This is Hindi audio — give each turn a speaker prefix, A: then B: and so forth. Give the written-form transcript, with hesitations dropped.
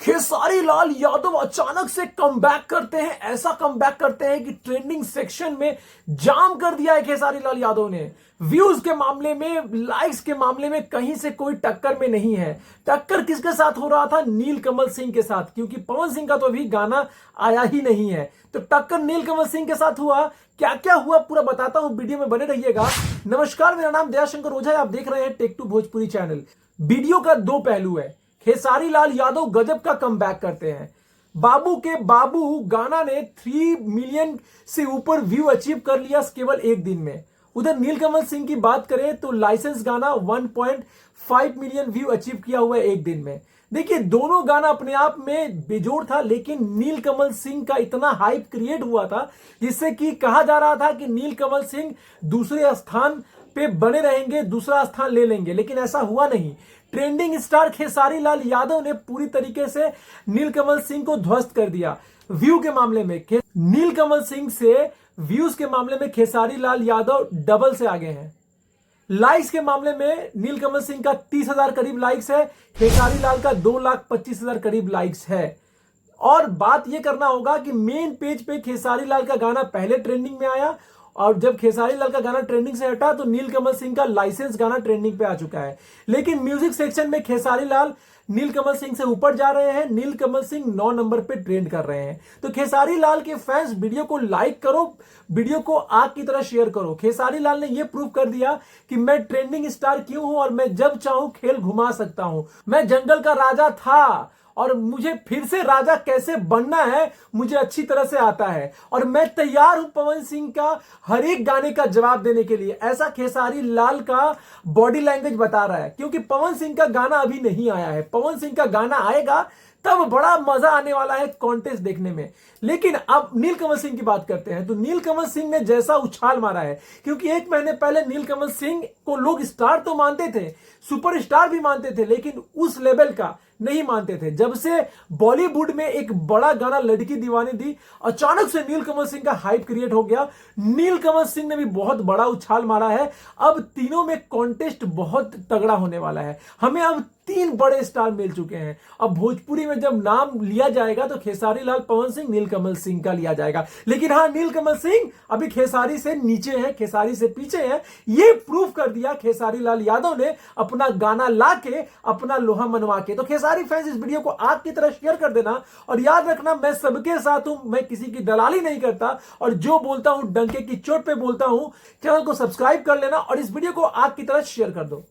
A: खेसारी लाल यादव अचानक से कमबैक करते हैं। ऐसा कमबैक करते हैं कि ट्रेंडिंग सेक्शन में जाम कर दिया है खेसारी लाल यादव ने। व्यूज के मामले में, लाइक्स के मामले में कहीं से कोई टक्कर में नहीं है। टक्कर किसके साथ हो रहा था? नीलकमल सिंह के साथ, क्योंकि पवन सिंह का तो अभी गाना आया ही नहीं है। तो टक्कर नीलकमल सिंह के साथ हुआ। क्या क्या हुआ पूरा बताता हूं, वीडियो में बने रहिएगा। नमस्कार, मेरा नाम दयाशंकर ओझा है। आप देख रहे हैं tech to Bhojpuri channel. Video का दो पहलू है। खेसारी लाल यादव गजब का कमबैक करते हैं। बाबू के बाबू गाना ने 3 मिलियन से ऊपर व्यू अचीव कर लिया केवल एक दिन में। उधर नीलकमल सिंह की बात करें तो लाइसेंस गाना 1.5 मिलियन व्यू अचीव किया हुआ है एक दिन में। देखिए, दोनों गाना अपने आप में बेजोड़ था, लेकिन नीलकमल सिंह का इतना हाइप क्रिएट हुआ था जिससे कि कहा जा रहा था कि नीलकमल सिंह दूसरे स्थान पे बने रहेंगे, दूसरा स्थान ले लेंगे, लेकिन ऐसा हुआ नहीं। ट्रेंडिंग स्टार खेसारी लाल यादव ने पूरी तरीके से नीलकमल सिंह को ध्वस्त कर दिया। व्यू के मामले में नीलकमल सिंह से व्यूज के मामले में खेसारी लाल यादव डबल से आगे हैं। लाइक्स के मामले में नीलकमल सिंह का 30,000 करीब लाइक्स है, खेसारी लाल का 2,25,000 करीब लाइक्स है। और बात यह करना होगा कि मेन पेज पे खेसारी लाल का गाना पहले ट्रेंडिंग में आया, और जब खेसारी लाल का गाना ट्रेंडिंग से हटा तो नीलकमल सिंह का लाइसेंस गाना ट्रेंडिंग पे आ चुका है। लेकिन म्यूजिक सेक्शन में खेसारी लाल नीलकमल सिंह से ऊपर जा रहे हैं, नीलकमल सिंह 9 नंबर पे ट्रेंड कर रहे हैं। तो खेसारी लाल के फैंस वीडियो को लाइक करो, वीडियो को आग की तरह शेयर करो। खेसारी लाल ने यह प्रूव कर दिया कि मैं ट्रेंडिंग स्टार क्यों हूं और मैं जब चाहूं खेल घुमा सकता हूं। मैं जंगल का राजा था और मुझे फिर से राजा कैसे बनना है मुझे अच्छी तरह से आता है, और मैं तैयार हूं पवन सिंह का हर एक गाने का जवाब देने के लिए। ऐसा खेसारी लाल का बॉडी लैंग्वेज बता रहा है, क्योंकि पवन सिंह का गाना अभी नहीं आया है। पवन सिंह का गाना आएगा तब बड़ा मजा आने वाला है कॉन्टेस्ट देखने में। लेकिन अब नीलकमल सिंह की बात करते हैं तो नीलकमल सिंह ने जैसा उछाल मारा है, क्योंकि एक महीने पहले नीलकमल सिंह को लोग स्टार तो मानते थे, सुपरस्टार भी मानते थे, लेकिन उस लेवल का नहीं मानते थे। जब से बॉलीवुड में एक बड़ा गाना लड़की दीवानी दी, अचानक से नीलकमल सिंह का हाइप क्रिएट हो गया। नीलकमल सिंह ने भी बहुत बड़ा उछाल मारा है। अब तीनों में कॉन्टेस्ट बहुत तगड़ा होने वाला है। हमें अब 3 बड़े स्टार मिल चुके हैं। अब भोजपुरी में जब नाम लिया जाएगा तो खेसारी लाल, पवन सिंह, नीलकमल सिंह का लिया जाएगा। लेकिन हाँ, नीलकमल सिंह अभी खेसारी से नीचे है, खेसारी से पीछे है। ये प्रूफ कर दिया खेसारी लाल यादव ने अपना गाना लाके, अपना लोहा मनवा के। तो खेसारी फैंस, इस वीडियो को आग की तरह शेयर कर देना, और याद रखना मैं सबके साथ हूं, मैं किसी की दलाली नहीं करता, और जो बोलता हूं डंके की चोट पे बोलता हूं। चैनल को सब्सक्राइब कर लेना और इस वीडियो को आग की तरह शेयर कर दो।